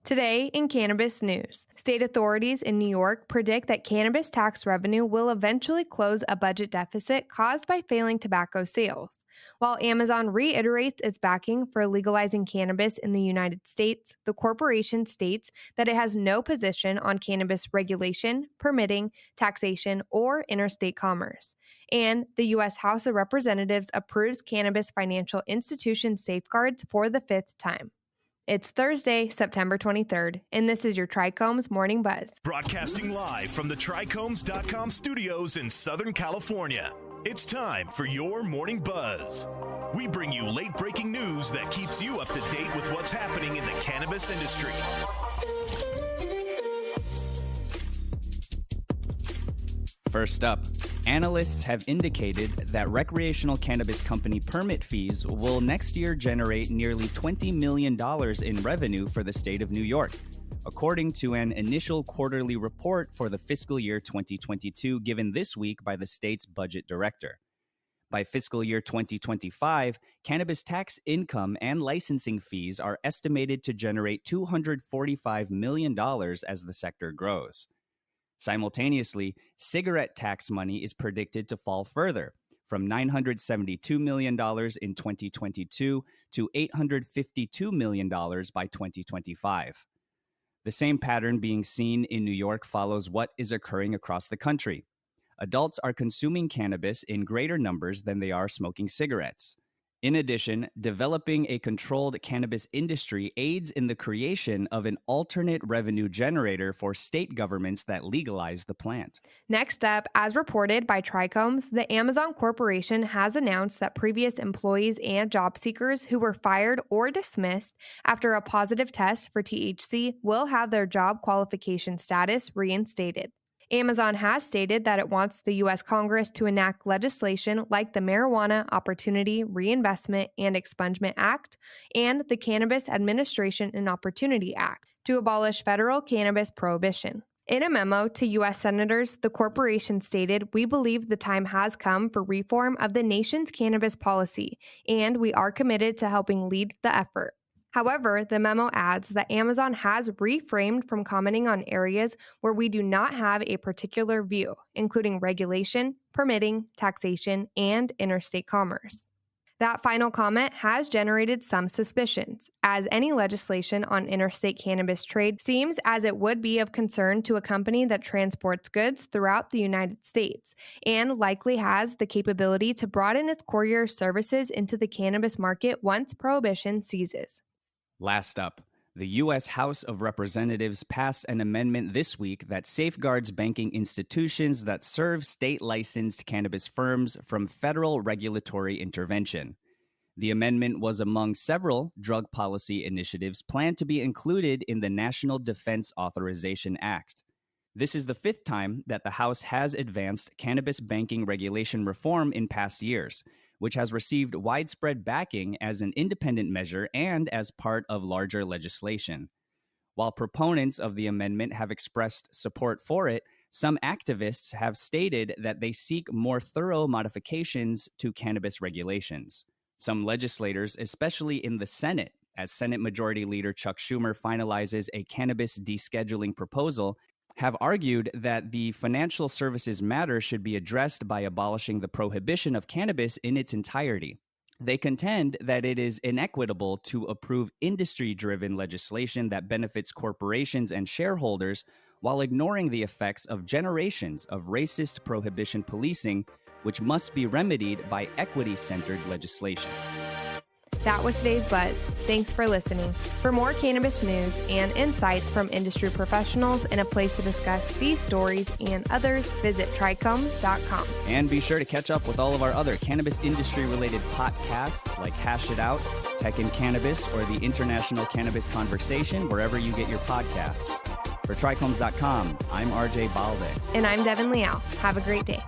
Today in cannabis news, state authorities in New York predict that cannabis tax revenue will eventually close a budget deficit caused by failing tobacco sales. While Amazon reiterates its backing for legalizing cannabis in the United States, the corporation states that it has no position on cannabis regulation, permitting, taxation, or interstate commerce. And the U.S. House of Representatives approves cannabis financial institution safeguards for the fifth time. It's Thursday, September 23rd, and this is your Trichomes Morning Buzz. Broadcasting live from the Trichomes.com studios in Southern California. It's time for your Morning Buzz. We bring you late-breaking news that keeps you up to date with what's happening in the cannabis industry. First up, analysts have indicated that recreational cannabis company permit fees will next year generate nearly $20 million in revenue for the state of New York, according to an initial quarterly report for the fiscal year 2022 given this week by the state's budget director. By fiscal year 2025, cannabis tax income and licensing fees are estimated to generate $245 million as the sector grows. Simultaneously, cigarette tax money is predicted to fall further, from $972 million in 2022 to $852 million by 2025. The same pattern being seen in New York follows what is occurring across the country. Adults are consuming cannabis in greater numbers than they are smoking cigarettes. In addition, developing a controlled cannabis industry aids in the creation of an alternate revenue generator for state governments that legalize the plant. Next up, as reported by Trichomes, the Amazon Corporation has announced that previous employees and job seekers who were fired or dismissed after a positive test for THC will have their job qualification status reinstated. Amazon has stated that it wants the U.S. Congress to enact legislation like the Marijuana Opportunity, Reinvestment, and Expungement Act and the Cannabis Administration and Opportunity Act to abolish federal cannabis prohibition. In a memo to U.S. senators, the corporation stated, "We believe the time has come for reform of the nation's cannabis policy, and we are committed to helping lead the effort." However, the memo adds that Amazon has refrained from commenting on areas where we do not have a particular view, including regulation, permitting, taxation, and interstate commerce. That final comment has generated some suspicions, as any legislation on interstate cannabis trade seems as it would be of concern to a company that transports goods throughout the United States and likely has the capability to broaden its courier services into the cannabis market once prohibition ceases. Last up, the U.S. House of Representatives passed an amendment this week that safeguards banking institutions that serve state-licensed cannabis firms from federal regulatory intervention. The amendment was among several drug policy initiatives planned to be included in the National Defense Authorization Act. This is the fifth time that the House has advanced cannabis banking regulation reform in past years, which has received widespread backing as an independent measure and as part of larger legislation. While proponents of the amendment have expressed support for it, some activists have stated that they seek more thorough modifications to cannabis regulations. Some legislators, especially in the Senate, as Senate Majority Leader Chuck Schumer finalizes a cannabis descheduling proposal, have argued that the financial services matter should be addressed by abolishing the prohibition of cannabis in its entirety. They contend that it is inequitable to approve industry-driven legislation that benefits corporations and shareholders while ignoring the effects of generations of racist prohibition policing, which must be remedied by equity-centered legislation. That was today's Buzz. Thanks for listening. For more cannabis news and insights from industry professionals and a place to discuss these stories and others, visit trichomes.com. And be sure to catch up with all of our other cannabis industry-related podcasts like Hash It Out, Tech and Cannabis, or the International Cannabis Conversation, wherever you get your podcasts. For trichomes.com, I'm RJ Balde. And I'm Devin Liao. Have a great day.